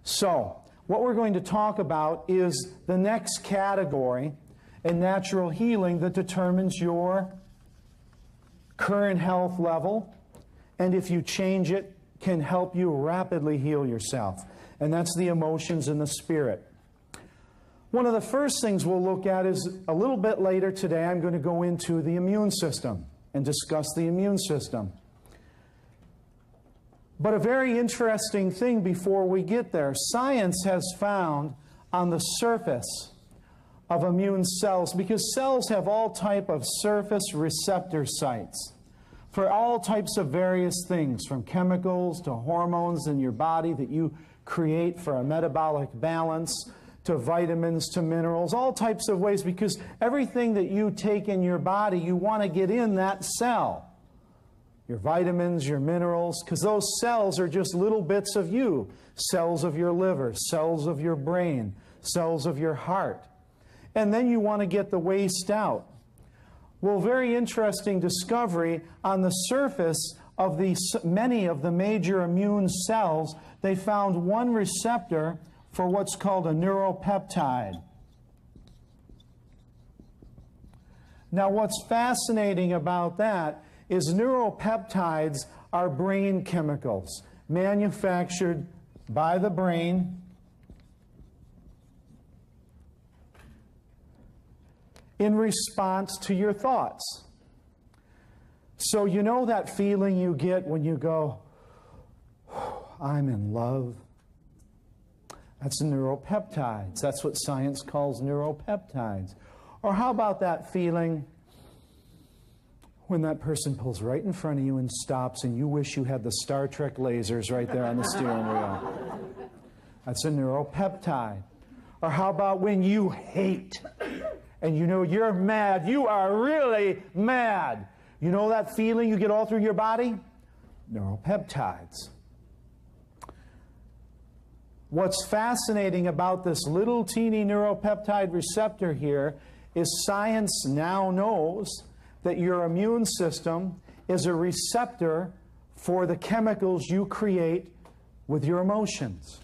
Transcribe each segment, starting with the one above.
So, what we're going to talk about is the next category in natural healing that determines your current health level, and if you change it, can help you rapidly heal yourself. And that's the emotions and the spirit. One of the first things we'll look at is a little bit later today, I'm going to go into the immune system and discuss the immune system. But a very interesting thing before we get there, science has found on the surface of immune cells, because cells have all type of surface receptor sites for all types of various things, from chemicals to hormones in your body that you create for a metabolic balance, to vitamins, to minerals, all types of ways, because everything that you take in your body, you want to get in that cell. Your vitamins, your minerals, because those cells are just little bits of you. Cells of your liver, cells of your brain, cells of your heart. And then you want to get the waste out. Well, very interesting discovery on the surface of many of the major immune cells, they found one receptor for what's called a neuropeptide. Now, what's fascinating about that is neuropeptides are brain chemicals manufactured by the brain in response to your thoughts. So you know that feeling you get when you go, I'm in love? That's neuropeptides. That's what science calls neuropeptides. Or how about that feeling when that person pulls right in front of you and stops and you wish you had the Star Trek lasers right there on the steering wheel? That's a neuropeptide. Or how about when you hate and you know you're mad, you are really mad? You know that feeling you get all through your body? Neuropeptides. What's fascinating about this little teeny neuropeptide receptor here is science now knows that your immune system is a receptor for the chemicals you create with your emotions.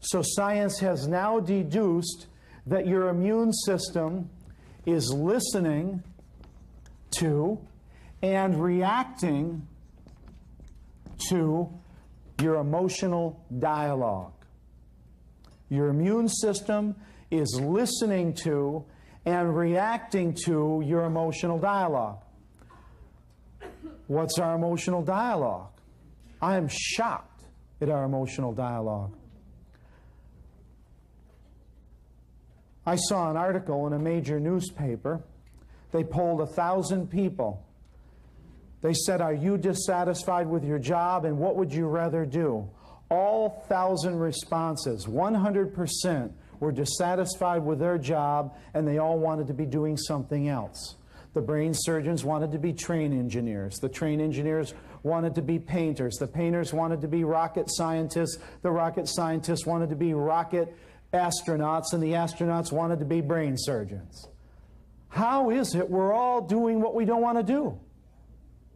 So science has now deduced that your immune system is listening to and reacting to your emotional dialogue. Your immune system is listening to and reacting to your emotional dialogue. What's our emotional dialogue? I am shocked at our emotional dialogue. I saw an article in a major newspaper. They polled 1,000 people. They said, are you dissatisfied with your job, and what would you rather do? All 1,000 responses, 100%, were dissatisfied with their job, and they all wanted to be doing something else. The brain surgeons wanted to be train engineers. The train engineers wanted to be painters. The painters wanted to be rocket scientists. The rocket scientists wanted to be rocket astronauts, and the astronauts wanted to be brain surgeons. How is it we're all doing what we don't want to do?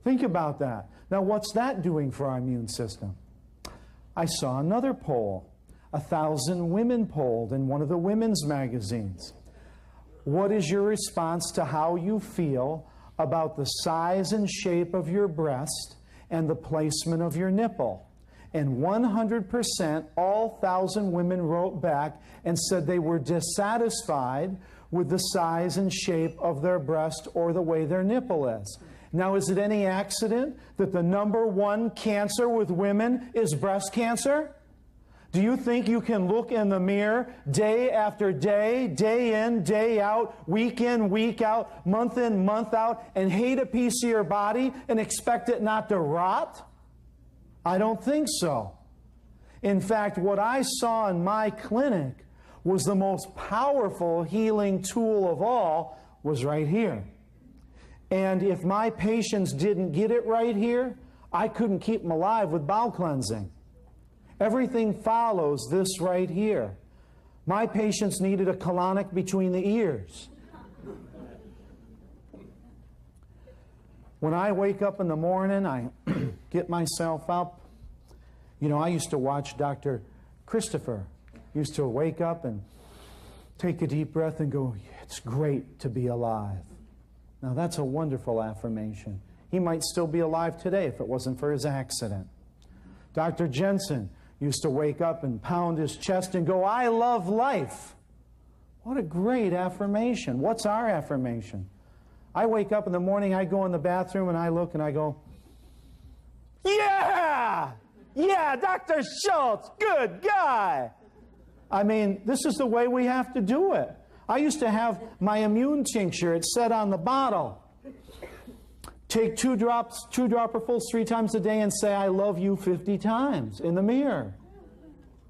Think about that. Now, what's that doing for our immune system? I saw another poll. 1,000 women polled in one of the women's magazines. What is your response to how you feel about the size and shape of your breast and the placement of your nipple? And 100%, all 1,000 women wrote back and said they were dissatisfied with the size and shape of their breast or the way their nipple is. Now, is it any accident that the #1 cancer with women is breast cancer? Do you think you can look in the mirror day after day, day in, day out, week in, week out, month in, month out, and hate a piece of your body and expect it not to rot? I don't think so. In fact, what I saw in my clinic was the most powerful healing tool of all was right here. And if my patients didn't get it right here, I couldn't keep them alive with bowel cleansing. Everything follows this right here. My patients needed a colonic between the ears. When I wake up in the morning, I get myself up. You know, I used to watch Dr. Christopher used to wake up and take a deep breath and go, it's great to be alive. Now that's a wonderful affirmation. He might still be alive today if it wasn't for his accident. Dr. Jensen used to wake up and pound his chest and go, I love life. What a great affirmation. What's our affirmation? I wake up in the morning, I go in the bathroom, and I look and I go, yeah! Yeah, Dr. Schulze, good guy. I mean, this is the way we have to do it. I used to have my immune tincture. It said on the bottle, take 2 dropperfuls 3 times a day and say, I love you 50 times in the mirror.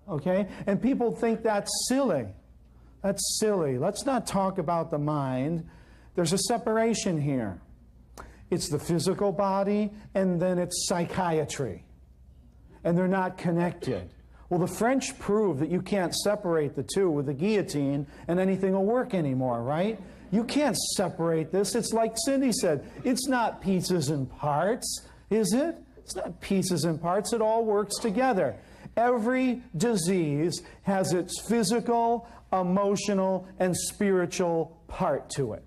Okay? And people think that's silly. That's silly. Let's not talk about the mind. There's a separation here. It's the physical body, and then it's psychiatry. And they're not connected. Well, the French proved that you can't separate the two with the guillotine and anything will work anymore, right? You can't separate this. It's like Cindy said, it's not pieces and parts, is it? It's not pieces and parts. It all works together. Every disease has its physical, emotional, and spiritual part to it.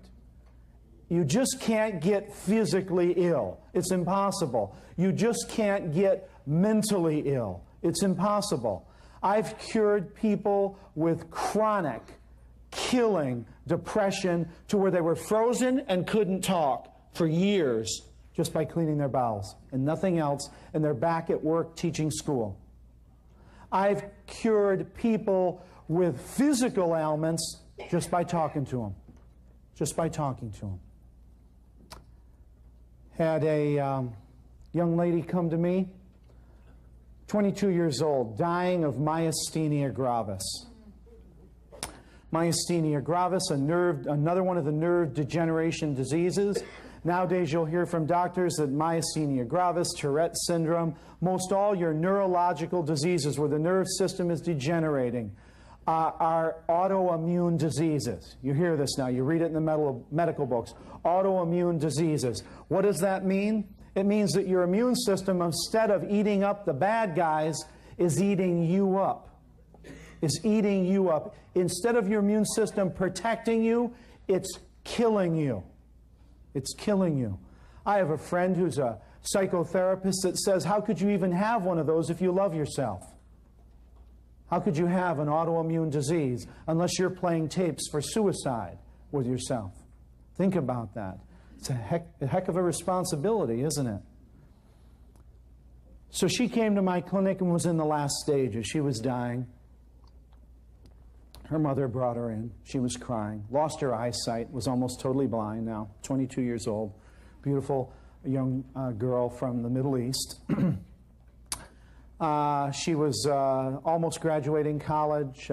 You just can't get physically ill. It's impossible. You just can't get mentally ill. It's impossible. I've cured people with chronic, killing depression to where they were frozen and couldn't talk for years just by cleaning their bowels and nothing else, and they're back at work teaching school. I've cured people with physical ailments just by talking to them. Just by talking to them. Had a young lady come to me, 22 years old, dying of myasthenia gravis. Myasthenia gravis, another one of the nerve degeneration diseases. Nowadays you'll hear from doctors that myasthenia gravis, Tourette syndrome, most all your neurological diseases where the nerve system is degenerating are autoimmune diseases. You hear this now, you read it in the medical books. Autoimmune diseases. What does that mean? It means that your immune system, instead of eating up the bad guys, is eating you up. Is eating you up. Instead of your immune system protecting you, it's killing you. It's killing you. I have a friend who's a psychotherapist that says, how could you even have one of those if you love yourself? How could you have an autoimmune disease unless you're playing tapes for suicide with yourself? Think about that. It's a heck of a responsibility, isn't it? So she came to my clinic and was in the last stages. She was dying. Her mother brought her in. She was crying. Lost her eyesight. Was almost totally blind now. 22 years old. Beautiful young girl from the Middle East. She was almost graduating college.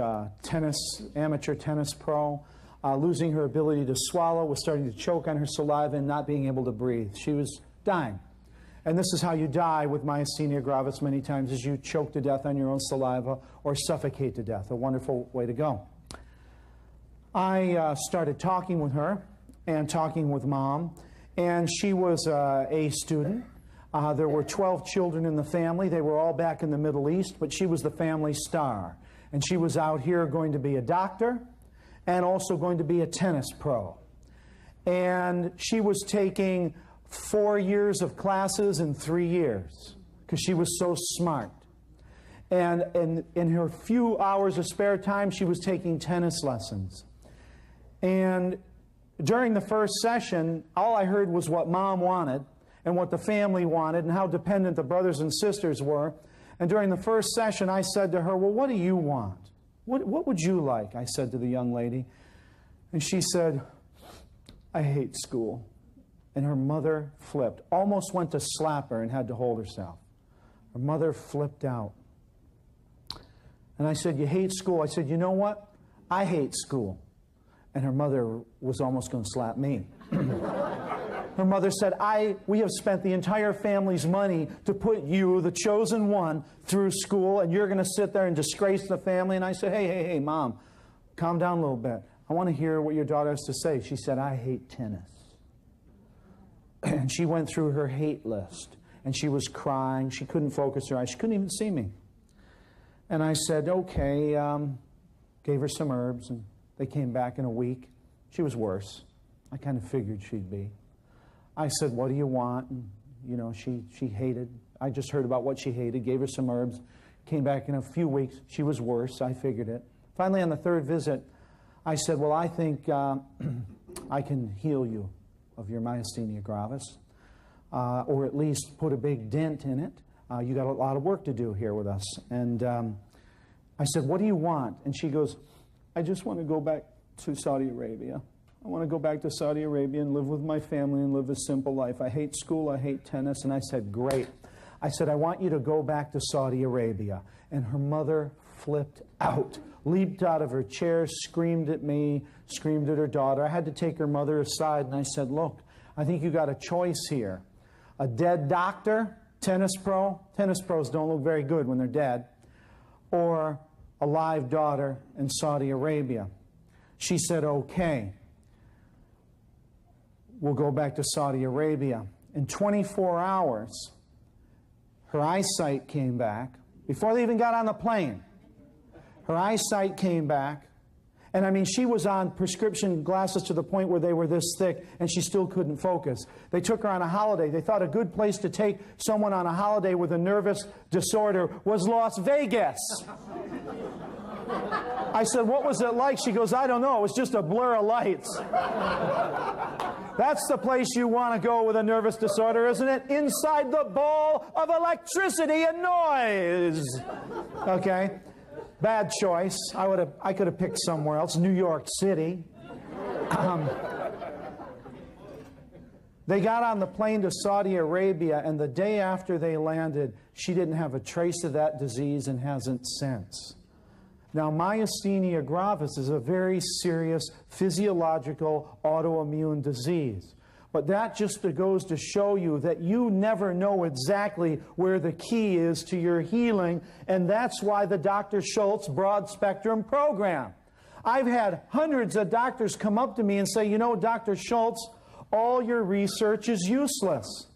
Amateur tennis pro. Losing her ability to swallow, was starting to choke on her saliva and not being able to breathe. She was dying. And this is how you die with myasthenia gravis many times, is you choke to death on your own saliva or suffocate to death. A wonderful way to go. I started talking with her and talking with Mom, and she was a student. There were 12 children in the family. They were all back in the Middle East, but she was the family star. And she was out here going to be a doctor, and also going to be a tennis pro. And she was taking 4 years of classes in 3 years because she was so smart. And in her few hours of spare time, she was taking tennis lessons. And during the first session, all I heard was what Mom wanted and what the family wanted and how dependent the brothers and sisters were. And during the first session, I said to her, well, what do you want? What would you like? I said to the young lady. And she said, I hate school. And her mother flipped, almost went to slap her and had to hold herself. Her mother flipped out. And I said, you hate school? I said, you know what? I hate school. And her mother was almost going to slap me. Her mother said, we have spent the entire family's money to put you, the chosen one, through school, and you're going to sit there and disgrace the family. And I said, hey, Mom, calm down a little bit. I want to hear what your daughter has to say. She said, I hate tennis. And she went through her hate list, and she was crying. She couldn't focus her eyes. She couldn't even see me. And I said, okay, gave her some herbs, and they came back in a week. She was worse. I kind of figured she'd be. I said, what do you want? And, you know, she hated. I just heard about what she hated, gave her some herbs, came back in a few weeks. She was worse. I figured it. Finally, on the third visit, I said, well, I think I can heal you of your myasthenia gravis, or at least put a big dent in it. You got a lot of work to do here with us. And I said, what do you want? And she goes, I just want to go back to Saudi Arabia. I want to go back to Saudi Arabia and live with my family and live a simple life. I hate school, I hate tennis. And I said, great. I said, I want you to go back to Saudi Arabia. And her mother flipped out, leaped out of her chair, screamed at me, screamed at her daughter. I had to take her mother aside, and I said, look, I think you got a choice here. A dead doctor, tennis pro. Tennis pros don't look very good when they're dead. Or a live daughter in Saudi Arabia. She said, okay, we'll go back to Saudi Arabia. In 24 hours, her eyesight came back. Before they even got on the plane, her eyesight came back. And I mean, she was on prescription glasses to the point where they were this thick, and she still couldn't focus. They took her on a holiday. They thought a good place to take someone on a holiday with a nervous disorder was Las Vegas. I said, what was it like? She goes, I don't know. It was just a blur of lights. That's the place you want to go with a nervous disorder, isn't it? Inside the ball of electricity and noise. Okay. Bad choice. I could have picked somewhere else. New York City. They got on the plane to Saudi Arabia, and the day after they landed, she didn't have a trace of that disease and hasn't since. Now, myasthenia gravis is a very serious physiological autoimmune disease. But that just goes to show you that you never know exactly where the key is to your healing, and that's why the Dr. Schulze Broad Spectrum Program. I've had hundreds of doctors come up to me and say, you know, Dr. Schulze, all your research is useless.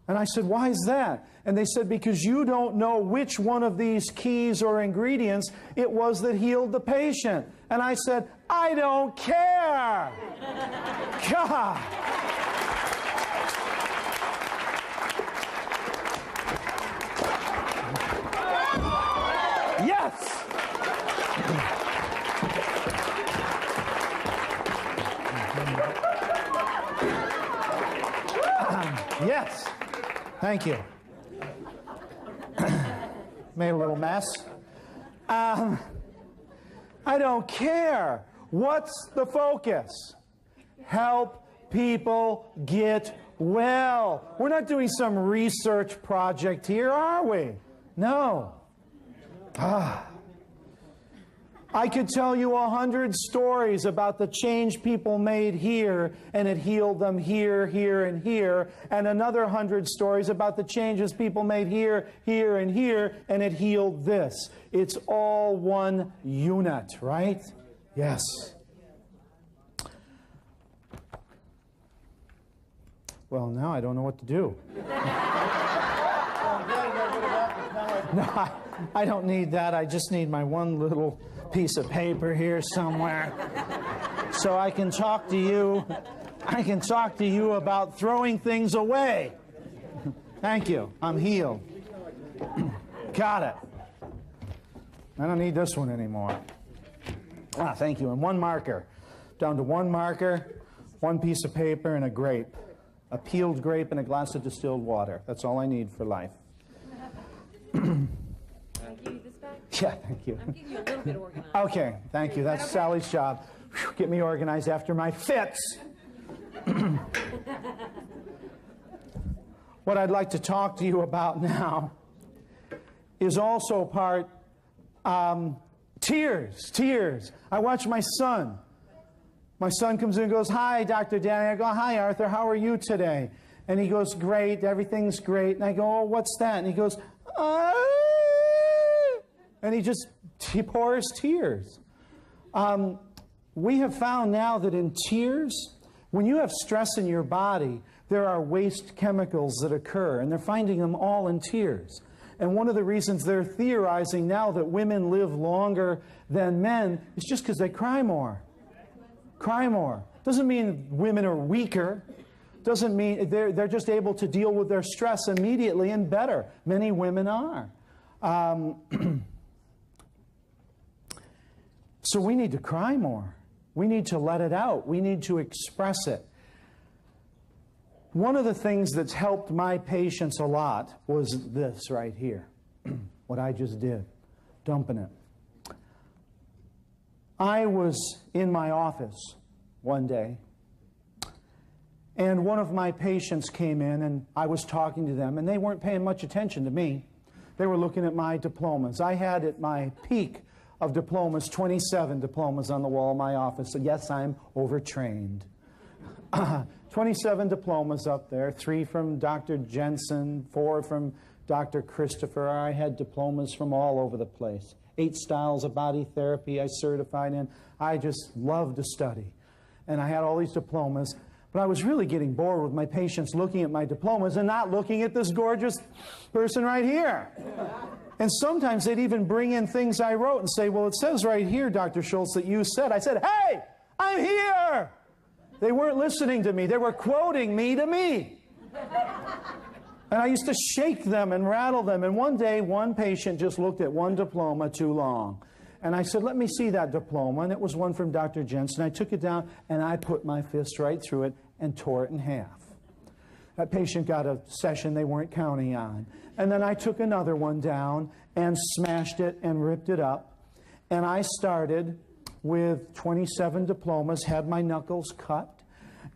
And I said, why is that? And they said, because you don't know which one of these keys or ingredients it was that healed the patient. And I said, I don't care. God. Yes. Yes. Thank you. Made a little mess. I don't care. What's the focus? Help people get well. We're not doing some research project here, are we? No. I could tell you 100 stories about the change people made here, and it healed them here, here, and here, and another 100 stories about the changes people made here, here, and here, and it healed this. It's all one unit, right? Yes. Well, now I don't know what to do. No, I don't need that. I just need my one little piece of paper here somewhere so I can talk to you. I can talk to you about throwing things away. Thank you. I'm healed. Got it. I don't need this one anymore. Thank you. And one marker. Down to one marker, one piece of paper, and a grape. A peeled grape and a glass of distilled water. That's all I need for life. Can I give you this back? Yeah, thank you. I'm getting you a little bit organized. Okay, thank you. That's Sally's job. Whew, get me organized after my fits. What I'd like to talk to you about now is also part tears. I watch my son. My son comes in and goes, hi, Dr. Danny. I go, hi, Arthur. How are you today? And he goes, great. Everything's great. And I go, oh, what's that? And he goes, and he pours tears. We have found now that in tears, when you have stress in your body, there are waste chemicals that occur, and they're finding them all in tears. And one of the reasons they're theorizing now that women live longer than men is just because they cry more. Cry more. Doesn't mean women are weaker. Doesn't mean they're just able to deal with their stress immediately and better. Many women are. So we need to cry more. We need to let it out. We need to express it. One of the things that's helped my patients a lot was this right here. What I just did. Dumping it. I was in my office one day, and one of my patients came in, and I was talking to them, and they weren't paying much attention to me. They were looking at my diplomas. I had at my peak of diplomas, 27 diplomas on the wall of my office. So yes, I'm overtrained. 27 diplomas up there, 3 from Dr. Jensen, 4 from Dr. Christopher. I had diplomas from all over the place. 8 styles of body therapy I certified in. I just loved to study. And I had all these diplomas. But I was really getting bored with my patients looking at my diplomas and not looking at this gorgeous person right here. And sometimes they'd even bring in things I wrote and say, well, it says right here, Dr. Schulze, that you said. I said, hey, I'm here. They weren't listening to me. They were quoting me to me. And I used to shake them and rattle them. And one day, one patient just looked at one diploma too long. And I said, let me see that diploma. And it was one from Dr. Jensen. I took it down, and I put my fist right through it and tore it in half. That patient got a session they weren't counting on. And then I took another one down and smashed it and ripped it up. And I started with 27 diplomas, had my knuckles cut,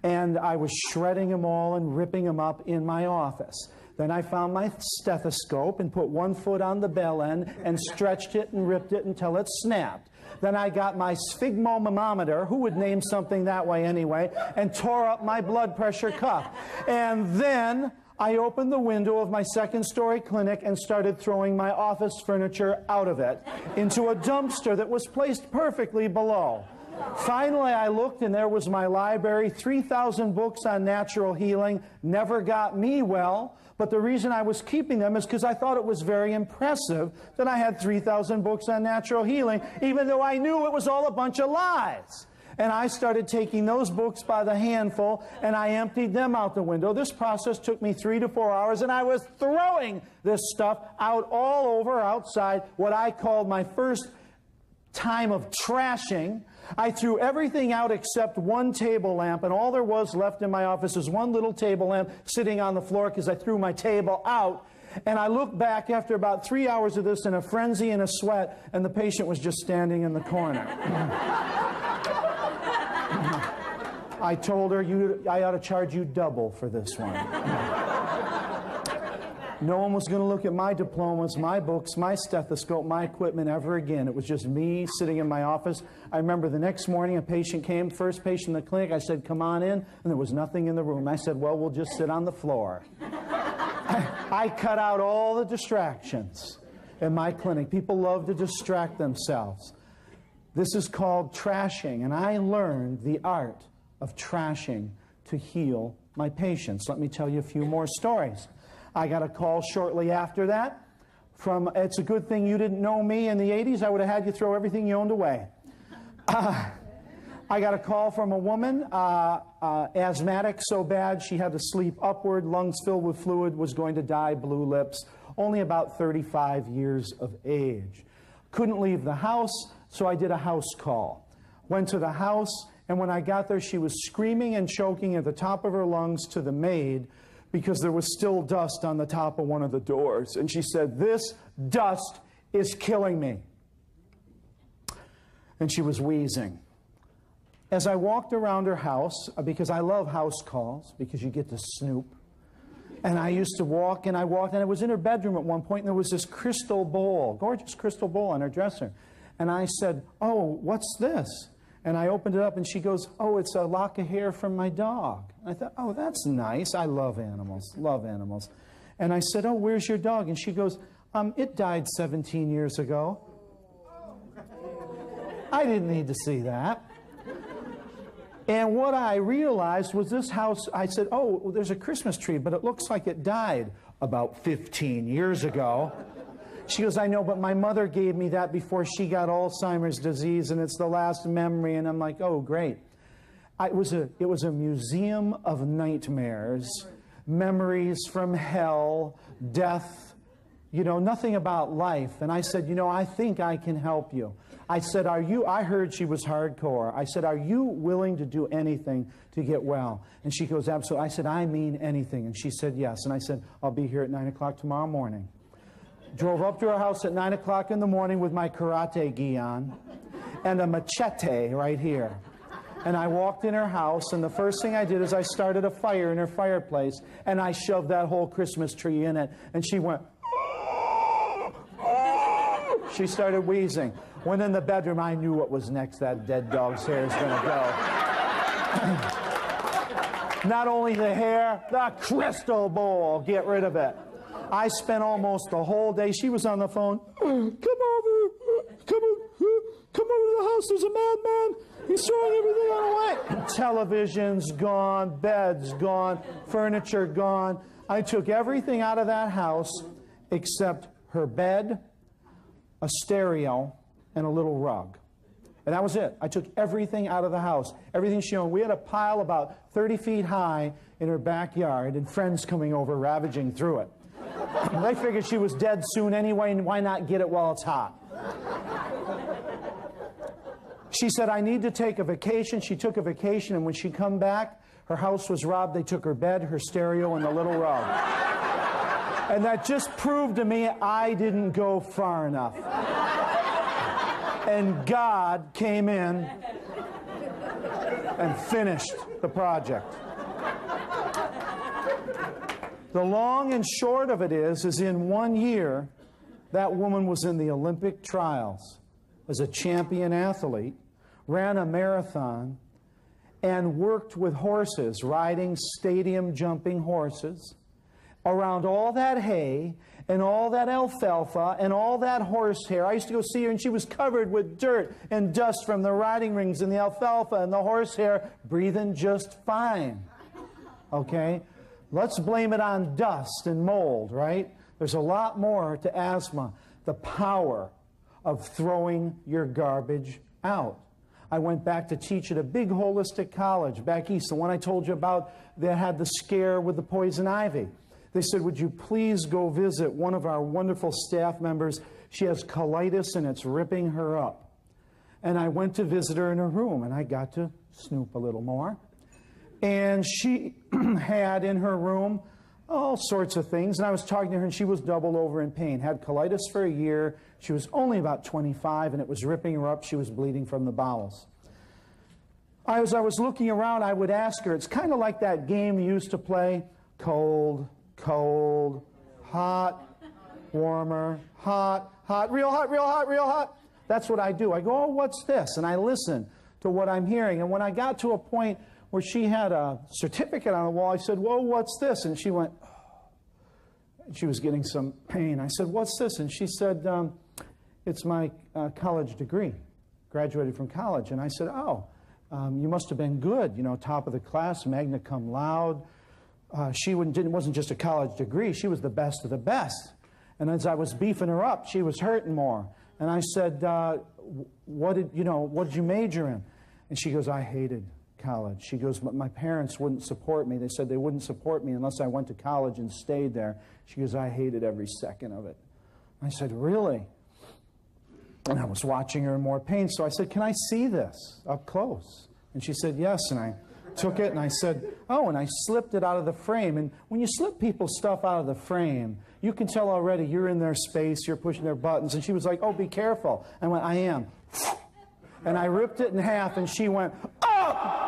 and I was shredding them all and ripping them up in my office. Then I found my stethoscope and put one foot on the bell end and stretched it and ripped it until it snapped. Then I got my sphygmomanometer, who would name something that way anyway, and tore up my blood pressure cuff. And then I opened the window of my second-story clinic and started throwing my office furniture out of it into a dumpster that was placed perfectly below. Finally, I looked, and there was my library, 3,000 books on natural healing. Never got me well, but the reason I was keeping them is because I thought it was very impressive that I had 3,000 books on natural healing, even though I knew it was all a bunch of lies. And I started taking those books by the handful, and I emptied them out the window. This process took me 3 to 4 hours, and I was throwing this stuff out all over outside, what I called my first time of trashing. I threw everything out except one table lamp, and all there was left in my office was one little table lamp sitting on the floor because I threw my table out. And I looked back after about 3 hours of this in a frenzy and a sweat, and the patient was just standing in the corner. I told her, I ought to charge you double for this one. No one was going to look at my diplomas, my books, my stethoscope, my equipment ever again. It was just me sitting in my office. I remember the next morning a patient came, first patient in the clinic. I said, come on in, and there was nothing in the room. I said, well, we'll just sit on the floor. I cut out all the distractions in my clinic. People love to distract themselves. This is called trashing, and I learned the art of trashing to heal my patients. Let me tell you a few more stories. I got a call shortly after that from, it's a good thing you didn't know me in the 80s. I would have had you throw everything you owned away. I got a call from a woman, asthmatic so bad she had to sleep upward, lungs filled with fluid, was going to die, blue lips, only about 35 years of age. Couldn't leave the house, so I did a house call. Went to the house, and when I got there, she was screaming and choking at the top of her lungs to the maid because there was still dust on the top of one of the doors. And she said, this dust is killing me. And she was wheezing. As I walked around her house, because I love house calls, because you get to snoop, and I used to walk, and I walked, and I was in her bedroom at one point, and there was this crystal bowl, gorgeous crystal bowl on her dresser. And I said, oh, what's this? And I opened it up, and she goes, oh, it's a lock of hair from my dog. I thought, oh, that's nice. I love animals, love animals. And I said, oh, where's your dog? And she goes, it died 17 years ago. I didn't need to see that. And what I realized was this house, I said, oh, well, there's a Christmas tree, but it looks like it died about 15 years ago. She goes, I know, but my mother gave me that before she got Alzheimer's disease, and it's the last memory. And I'm like, oh, great. It was a museum of nightmares, memories from hell, death, you know, nothing about life. And I said, you know, I think I can help you. I said, I heard she was hardcore. I said, are you willing to do anything to get well? And she goes, absolutely. I said, I mean anything. And she said, yes. And I said, I'll be here at 9 o'clock tomorrow morning. Drove up to her house at 9 o'clock in the morning with my karate gi on and a machete right here. And I walked in her house, and the first thing I did is I started a fire in her fireplace, and I shoved that whole Christmas tree in it, and she went, she started wheezing. Went in the bedroom. I knew what was next. That dead dog's hair is going to go. Not only the hair, the crystal bowl. Get rid of it. I spent almost the whole day. She was on the phone. Come over. Come over to the house. There's a madman. He's throwing everything away. Television's gone. Bed's gone. Furniture gone. I took everything out of that house except her bed, a stereo, and a little rug. And that was it. I took everything out of the house. Everything she owned. We had a pile about 30 feet high in her backyard, and friends coming over ravaging through it. They figured she was dead soon anyway, and why not get it while it's hot? She said, I need to take a vacation. She took a vacation, and when she come back, her house was robbed. They took her bed, her stereo, and the little rug. And that just proved to me I didn't go far enough. And God came in and finished the project. The long and short of it is in 1 year, that woman was in the Olympic trials as a champion athlete, ran a marathon, and worked with horses, riding stadium jumping horses, around all that hay and all that alfalfa and all that horsehair. I used to go see her, and she was covered with dirt and dust from the riding rings and the alfalfa and the horsehair, breathing just fine. Okay? Let's blame it on dust and mold, right? There's a lot more to asthma. The power of throwing your garbage out. I went back to teach at a big holistic college back east, the one I told you about that had the scare with the poison ivy. They said, would you please go visit one of our wonderful staff members? She has colitis and it's ripping her up. And I went to visit her in her room, and I got to snoop a little more. And she had in her room all sorts of things. And I was talking to her, and she was doubled over in pain. Had colitis for a year. She was only about 25, and it was ripping her up. She was bleeding from the bowels. As I was looking around, I would ask her, it's kind of like that game you used to play, cold, cold, hot, warmer, hot, hot, real hot, real hot, real hot. That's what I do. I go, oh, what's this? And I listen to what I'm hearing. And when I got to a point where she had a certificate on the wall, I said, whoa, what's this? And she went, oh. She was getting some pain. I said, what's this? And she said, it's my college degree. Graduated from college. And I said, oh, you must have been good, you know, top of the class, magna cum laude. She wasn't just a college degree, she was the best of the best. And as I was beefing her up, she was hurting more. And I said, what did you major in? And she goes, I hated college. She goes, but my parents wouldn't support me. They said they wouldn't support me unless I went to college and stayed there. She goes, I hated every second of it. I said, really? And I was watching her in more pain. So I said, can I see this up close? And she said, yes. And I took it and I said, oh, and I slipped it out of the frame. And when you slip people's stuff out of the frame, you can tell already you're in their space, you're pushing their buttons. And she was like, oh, be careful. I went, I am. And I ripped it in half, and she went, oh!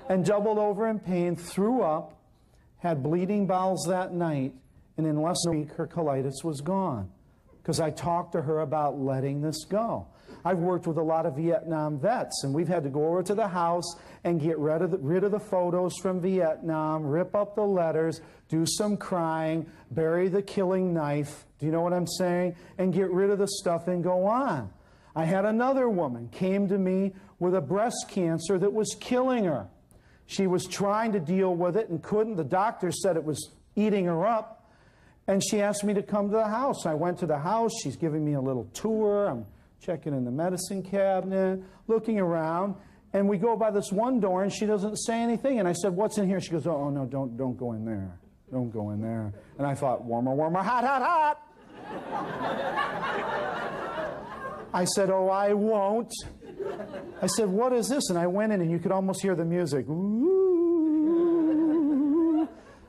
And doubled over in pain, threw up, had bleeding bowels that night, and in less than a week, her colitis was gone. Because I talked to her about letting this go. I've worked with a lot of Vietnam vets, and we've had to go over to the house and get rid of the photos from Vietnam, rip up the letters, do some crying, bury the killing knife, do you know what I'm saying? And get rid of the stuff and go on. I had another woman came to me with a breast cancer that was killing her. She was trying to deal with it and couldn't. The doctor said it was eating her up. And she asked me to come to the house. I went to the house. She's giving me a little tour. I'm checking in the medicine cabinet, looking around. And we go by this one door, and she doesn't say anything. And I said, what's in here? She goes, oh, no, don't go in there. Don't go in there. And I thought, warmer, warmer, hot, hot, hot. I said, oh, I won't. I said, what is this? And I went in, and you could almost hear the music. Ooh.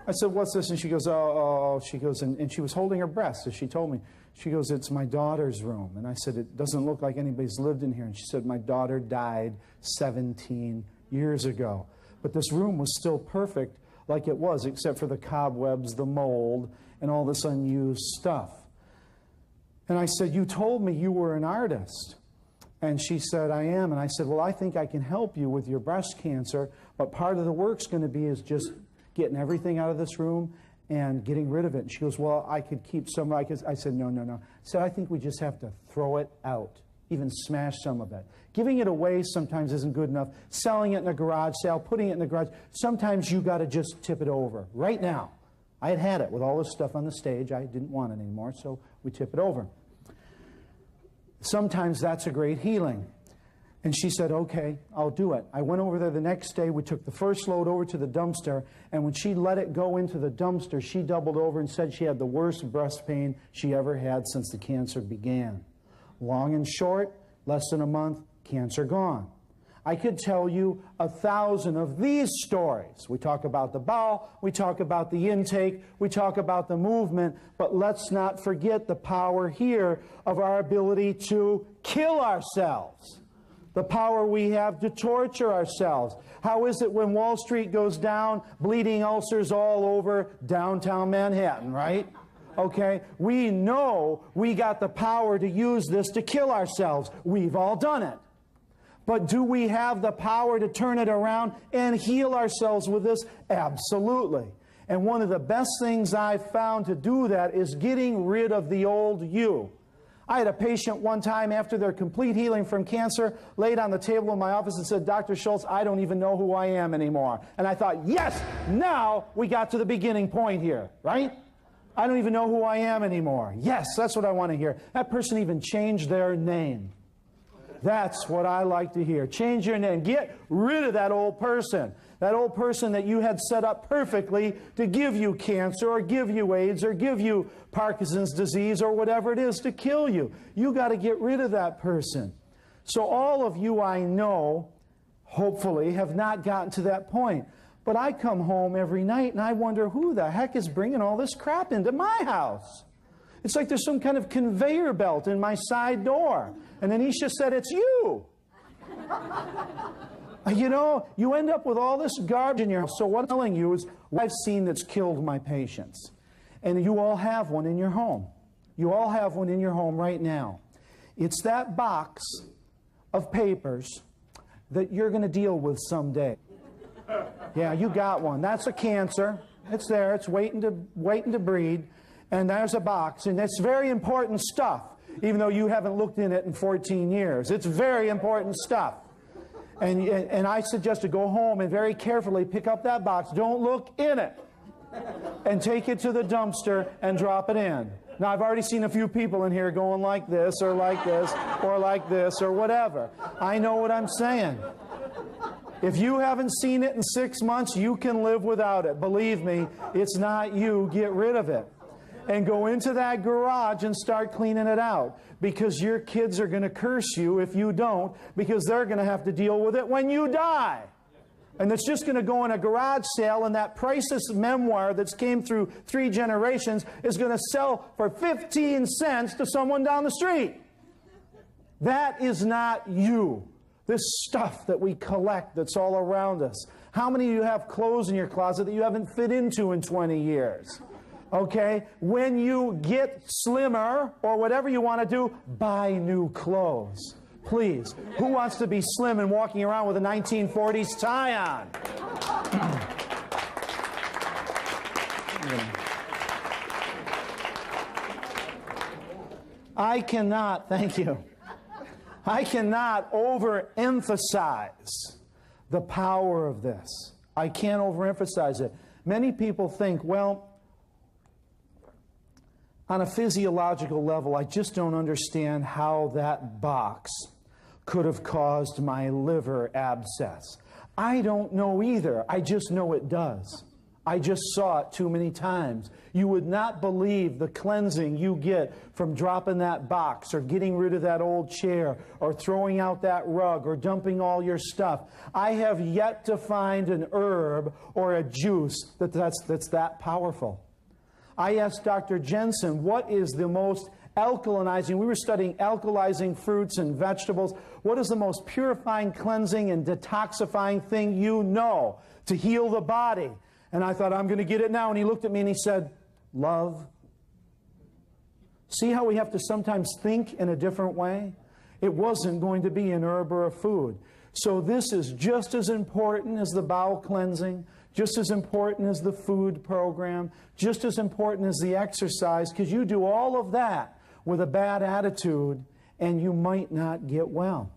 I said, what's this? And she goes, oh. She goes, and she was holding her breath, so she told me. She goes, it's my daughter's room. And I said, it doesn't look like anybody's lived in here. And she said, my daughter died 17 years ago. But this room was still perfect like it was, except for the cobwebs, the mold, and all this unused stuff. And I said, you told me you were an artist. And she said, I am. And I said, well, I think I can help you with your breast cancer, but part of the work's going to be is just getting everything out of this room and getting rid of it. And she goes, well, I could keep some. I said, no. I said, I think we just have to throw it out, even smash some of it. Giving it away sometimes isn't good enough. Selling it in a garage sale, putting it in the garage, sometimes you got to just tip it over. Right now, I had it with all this stuff on the stage. I didn't want it anymore, so we tip it over. Sometimes that's a great healing. And she said, okay, I'll do it. I went over there the next day. We took the first load over to the dumpster, and when she let it go into the dumpster, she doubled over and said she had the worst breast pain she ever had since the cancer began. Long and short, less than a month, cancer gone. I could tell you 1,000 of these stories. We talk about the bowel, we talk about the intake, we talk about the movement, but let's not forget the power here of our ability to kill ourselves. The power we have to torture ourselves. How is it when Wall Street goes down, bleeding ulcers all over downtown Manhattan, right? Okay, we know we got the power to use this to kill ourselves. We've all done it. But do we have the power to turn it around and heal ourselves with this? Absolutely. And one of the best things I've found to do that is getting rid of the old you. I had a patient one time after their complete healing from cancer laid on the table in my office and said, Dr. Schulze, I don't even know who I am anymore. And I thought, yes, now we got to the beginning point here, right? I don't even know who I am anymore. Yes, that's what I want to hear. That person even changed their name. That's what I like to hear. Change your name. Get rid of that old person. That old person that you had set up perfectly to give you cancer or give you AIDS or give you Parkinson's disease or whatever it is to kill you. You got to get rid of that person. So all of you I know, hopefully, have not gotten to that point. But I come home every night and I wonder who the heck is bringing all this crap into my house. It's like there's some kind of conveyor belt in my side door. And Anisha said, it's you. You know, you end up with all this garbage in your house. So what I'm telling you is what I've seen that's killed my patients. And you all have one in your home. You all have one in your home right now. It's that box of papers that you're going to deal with someday. Yeah, you got one. That's a cancer. It's there. It's waiting to breed. And there's a box. And it's very important stuff, even though you haven't looked in it in 14 years. It's very important stuff. And I suggest to go home and very carefully pick up that box. Don't look in it. And take it to the dumpster and drop it in. Now, I've already seen a few people in here going like this or like this or like this or whatever. I know what I'm saying. If you haven't seen it in 6 months, you can live without it. Believe me, it's not you. Get rid of it. And go into that garage and start cleaning it out. Because your kids are going to curse you if you don't, because they're going to have to deal with it when you die. And it's just going to go in a garage sale, and that priceless memoir that's came through 3 generations is going to sell for 15 cents to someone down the street. That is not you. This stuff that we collect that's all around us. How many of you have clothes in your closet that you haven't fit into in 20 years? Okay? When you get slimmer or whatever you want to do, buy new clothes. Please. Who wants to be slim and walking around with a 1940s tie on? I cannot, thank you. I cannot overemphasize the power of this. I can't overemphasize it. Many people think, well, On a physiological level, I just don't understand how that box could have caused my liver abscess. I don't know either. I just know it does. I just saw it too many times. You would not believe the cleansing you get from dropping that box or getting rid of that old chair or throwing out that rug or dumping all your stuff. I have yet to find an herb or a juice that's that powerful. I asked Dr. Jensen, what is the most alkalinizing? We were studying alkalizing fruits and vegetables. What is the most purifying, cleansing, and detoxifying thing you know to heal the body? And I thought, I'm going to get it now. And he looked at me and he said, love. See how we have to sometimes think in a different way? It wasn't going to be an herb or a food. So this is just as important as the bowel cleansing, just as important as the food program, just as important as the exercise, because you do all of that with a bad attitude and you might not get well.